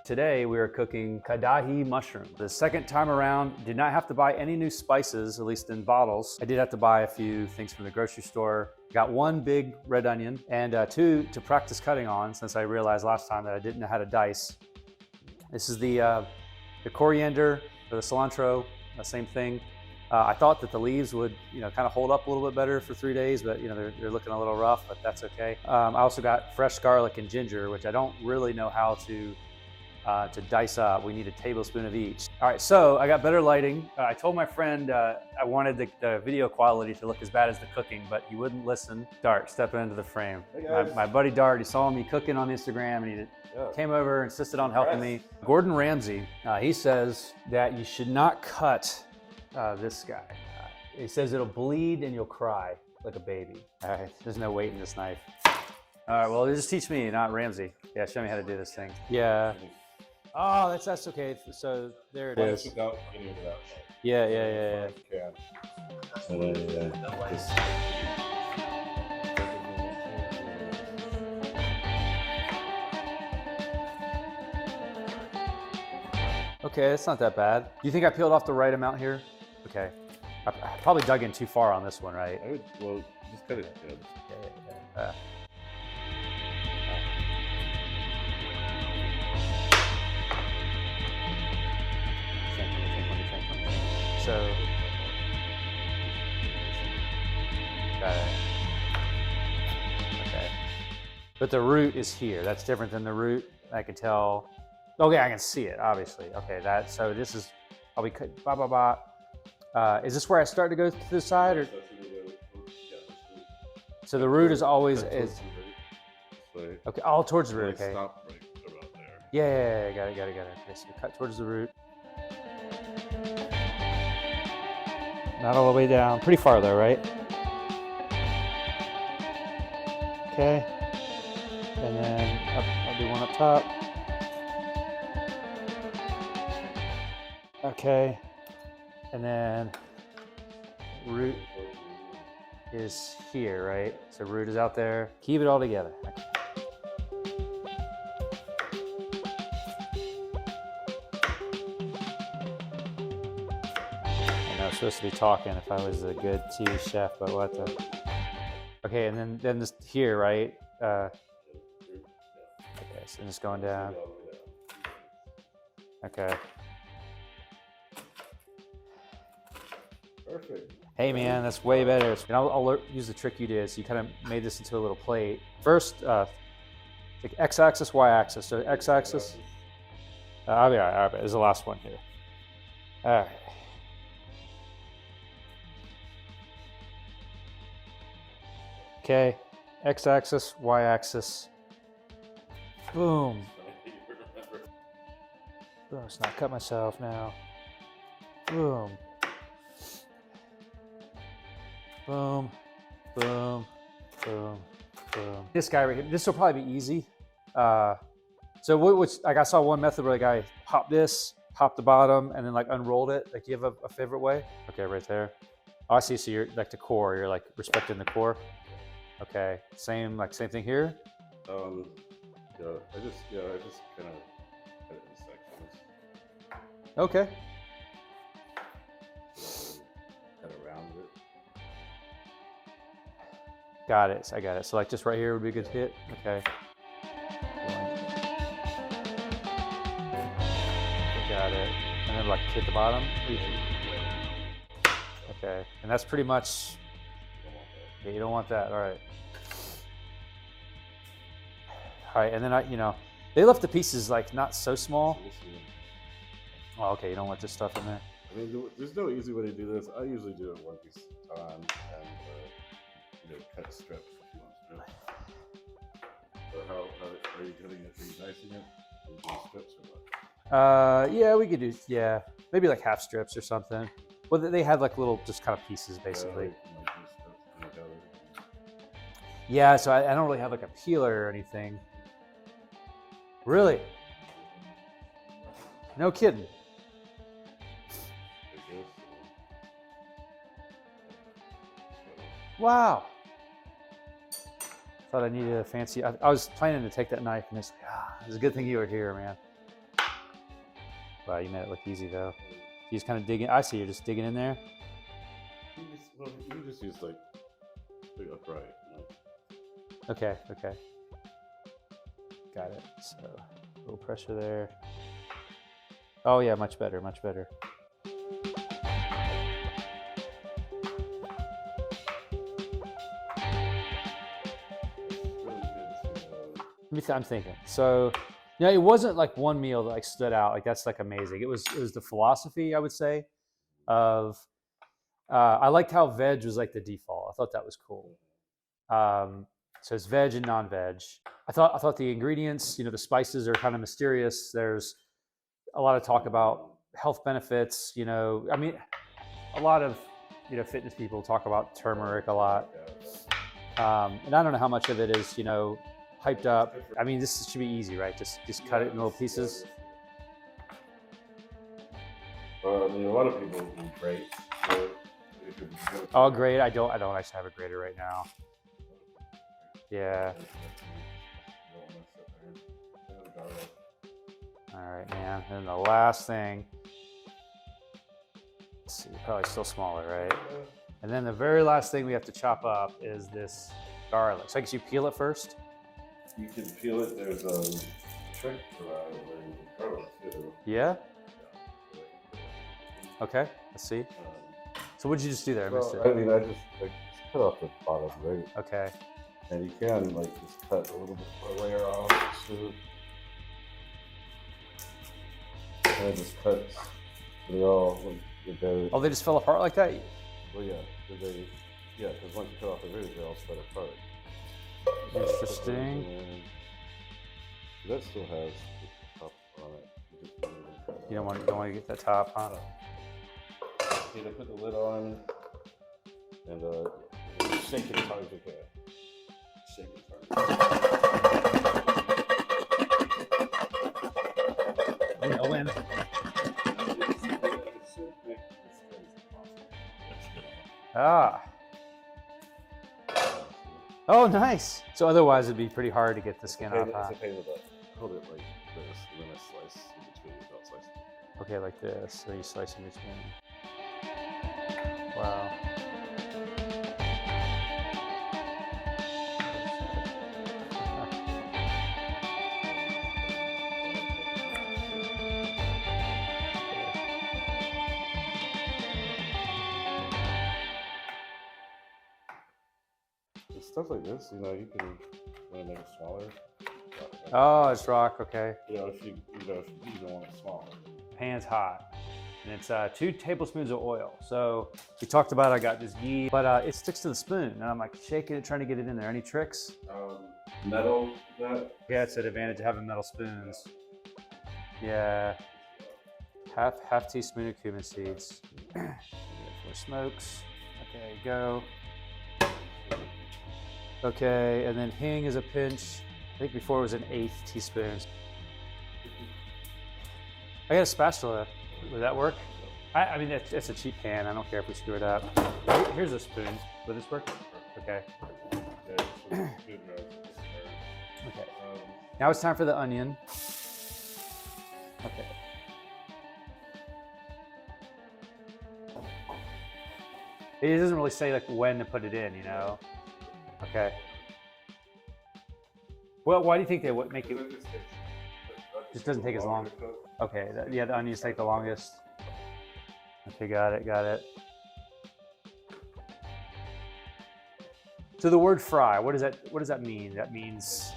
Today we are cooking Kadai mushroom. The second time around, did not have to buy any new spices, at least in bottles. I did have to buy a few things from the grocery store. Got one big red onion and two to practice cutting on, since I realized last time that I didn't know how to dice. This is the coriander or the cilantro, same thing. I thought that the leaves would, kind of hold up a little bit better for 3 days, but they're looking a little rough, but that's okay. I also got fresh garlic and ginger, which I don't really know how to dice up. We need a tablespoon of each. All right, so I got better lighting. I told my friend I wanted the video quality to look as bad as the cooking, but he wouldn't listen. Dart, stepping into the frame. Hey my buddy Dart, he saw me cooking on Instagram, and he came over, insisted on helping me. Gordon Ramsay, he says that you should not cut this guy. He says it'll bleed and you'll cry like a baby. All right, there's no weight in this knife. All right, well, just teach me, not Ramsay. Yeah, show me how to do this thing. Yeah. Oh, that's okay. So there it is. Yeah. Okay, it's not that bad. Do you think I peeled off the right amount here? Okay. I probably dug in too far on this one, right? Well, just cut it. Yeah. So, got it. Okay. But the root is here. That's different than the root. I can tell. Okay, I can see it, obviously. Okay, so this is, I'll be cut, is this where I start to go to the side? Or? So the root is always, okay, all towards the root, okay. Stop right about there. Yeah, got it. Okay, so cut towards the root. Not all the way down, pretty far though, right? Okay, and then I'll do one up top. Okay, and then root is here, right? So root is out there. Keep it all together. Okay. I was supposed to be talking if I was a good TV chef, but what the? Okay, and then this here, right? Okay, so just going down. Okay. Perfect. Hey man, that's way better. And I'll use the trick you did. So you kind of made this into a little plate. First, take x-axis, y-axis. So x-axis. I'll be all right. This is the last one here. All right. Okay, x-axis, y-axis. Boom. Oh, let's not cut myself now. Boom. Boom, boom, boom, boom. This guy right here, this will probably be easy. So like I saw one method where the guy popped the bottom, and then like unrolled it. Like, do you have a favorite way? Okay, right there. Oh, I see. So you're like the core. You're like respecting the core. Okay, same thing here. I just kind of cut it in sections. Okay. Kind of round it. Got it. I got it. So like just right here would be a good hit. Okay. Got it. And then like hit the bottom. Okay. And that's pretty much. Yeah, you don't want that. All right. All right, and then they left the pieces like not so small. Oh, okay. You don't want this stuff in there. I mean, there's no easy way to do this. I usually do it one piece at a time, and cut strips if you want to. Or how are you cutting it? Are you dicing it? Are you doing strips or what? Yeah, we could do maybe like half strips or something. Well, they had like little just kind of pieces basically. Yeah, so I don't really have like a peeler or anything. Really? No kidding. Wow. Thought I needed a fancy. I was planning to take that knife, and it's a good thing you were here, man. Wow, you made it look easy though. You just kind of digging. I see you're just digging in there. You just use like upright. You know? Okay, okay. Got it. So a little pressure there. Oh yeah, much better, much better. I'm thinking. So, you know, it wasn't like one meal that like stood out. Like that's like amazing. It was the philosophy, I would say, of I liked how veg was like the default. I thought that was cool. So it's veg and non-veg. I thought the ingredients, you know, the spices are kind of mysterious. There's a lot of talk about health benefits. You know, I mean, a lot of fitness people talk about turmeric a lot, and I don't know how much of it is hyped up. I mean, this should be easy, right? Just cut it in little pieces. I mean, a lot of people eat great. So Oh, great! I don't actually have a grater right now. Yeah. All right, man. And the last thing. Let's see, probably still smaller, right? And then the very last thing we have to chop up is this garlic. So I guess you peel it first. You can peel it. There's a trick for that where you can garlic too. Yeah. Okay. Let's see. So what did you just do there? I missed it. I mean, I just cut off the bottom, right? Okay. And you can just cut a little bit of a layer off. So, and I just cut. They all. Oh, they just fell apart like that? Well, yeah. Because once you cut off the root, they all split apart. Interesting. That still has the top on it. You don't want to get that top, huh? Okay, to put the lid on and shake it as hard as you can. Shake it as hard as you can. No win. Ah. Oh, nice. So otherwise, it'd be pretty hard to get the skin off. It's okay to hold it like this, and then I slice in between without slicing. Okay, like this. So you slice in between. Wow. Stuff like this, you can want to make it smaller. Oh, it's rock. Okay. If you don't want it smaller. Pan's hot, and it's 2 tablespoons of oil. So we talked about I got this ghee, but it sticks to the spoon, and I'm like shaking it, trying to get it in there. Any tricks? Metal. Yeah, it's an advantage of having metal spoons. Yeah. Half teaspoon of cumin seeds. For smokes. Okay, go. Okay, and then hing is a pinch. I think before it was an 1/8 teaspoon. I got a spatula. Would that work? I mean, it's a cheap pan. I don't care if we screw it up. Here's a spoon. Would this work? Okay. Okay. Now it's time for the onion. Okay. It doesn't really say like when to put it in, Okay. Well, why do you think they would make it? Just doesn't take as long. Okay. The onions take the longest. Okay, got it. So the word fry, what does that mean? That means,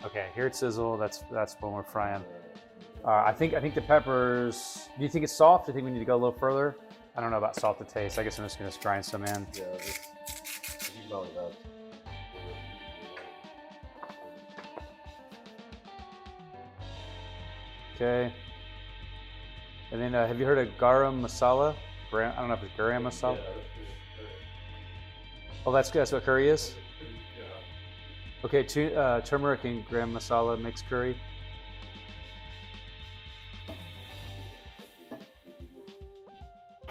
okay, here it sizzle. That's when we're frying. I think the peppers. Do you think it's soft? Do you think we need to go a little further? I don't know about salt to taste. I guess I'm just gonna grind some in. Yeah, you can always add. Okay. And then have you heard of garam masala? I don't know if it's garam masala. Oh, that's good. That's what curry is? Okay, turmeric and garam masala mixed curry.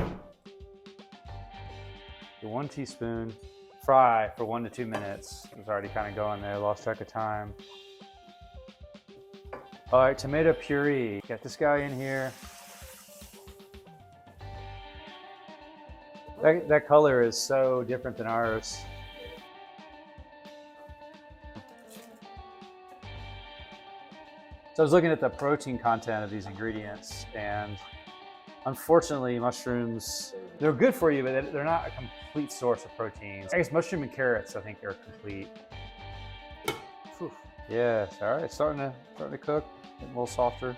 Okay, 1 teaspoon. Fry for 1 to 2 minutes. It was already kind of going there. Lost track of time. All right, tomato puree. Got this guy in here. That color is so different than ours. So I was looking at the protein content of these ingredients, and unfortunately, mushrooms, they're good for you, but they're not a complete source of proteins. I guess mushroom and carrots, I think, are complete. Whew. Yeah, all right, starting to cook, getting a little softer.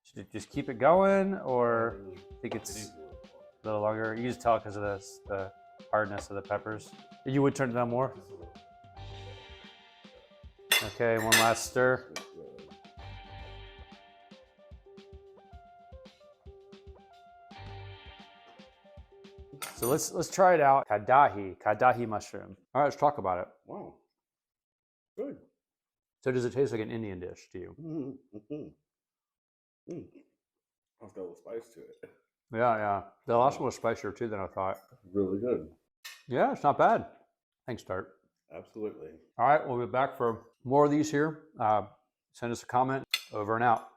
Should it just keep it going, or I think it's a little longer? You can just tell because of the hardness of the peppers. You would turn it down more? Okay, one last stir. So let's try it out. Kadai mushroom. All right, let's talk about it. Wow, good. So does it taste like an Indian dish to you? I've got a little spice to it. Yeah. The last one was spicier too than I thought. Really good. Yeah, it's not bad. Thanks, Tart. Absolutely. All right, we'll be back for more of these here. Send us a comment. Over and out.